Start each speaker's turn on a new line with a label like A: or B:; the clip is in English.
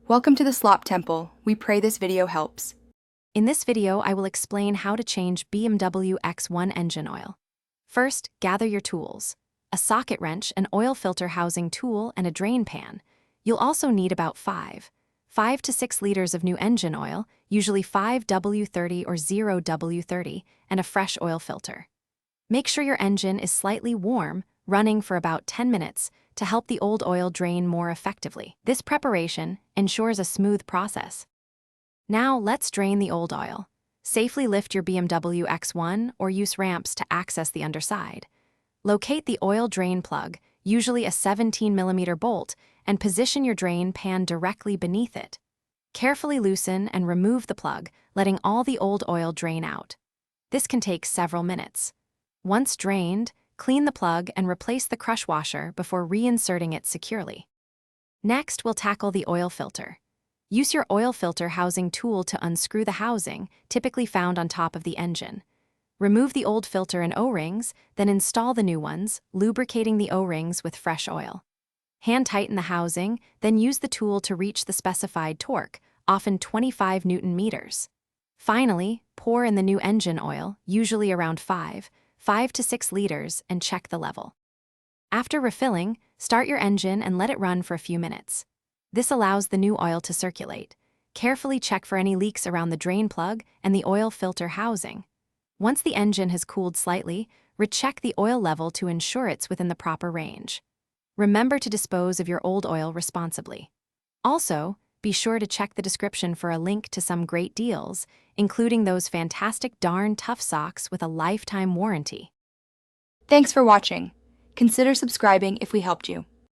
A: Welcome to the Slop Temple. We pray this video helps.
B: In this video, I will explain how to change BMW X1 engine oil. First, gather your tools: a socket wrench, an oil filter housing tool, and a drain pan. You'll also need about 5 to 6 liters of new engine oil, usually 5W30 or 0W30, and a fresh oil filter. Make sure your engine is slightly warm, running for about 10 minutes, to help the old oil drain more effectively. This preparation ensures a smooth process. Now let's drain the old oil. Safely lift your BMW X1 or use ramps to access the underside. Locate the oil drain plug, usually a 17mm bolt, and position your drain pan directly beneath it. Carefully loosen and remove the plug, letting all the old oil drain out. This can take several minutes. Once drained, clean the plug and replace the crush washer before reinserting it securely. Next, we'll tackle the oil filter. Use your oil filter housing tool to unscrew the housing, typically found on top of the engine. Remove the old filter and O-rings, then install the new ones, lubricating the O-rings with fresh oil. Hand tighten the housing, then use the tool to reach the specified torque, often 25 Newton meters. Finally, pour in the new engine oil, usually around 5 to 6 liters, and check the level. After refilling, start your engine and let it run for a few minutes. This allows the new oil to circulate. Carefully check for any leaks around the drain plug and the oil filter housing. Once the engine has cooled slightly, recheck the oil level to ensure it's within the proper range. Remember to dispose of your old oil responsibly. Also, be sure to check the description for a link to some great deals, including those fantastic darn tough socks with a lifetime warranty.
A: Thanks for watching. Consider subscribing if we helped you.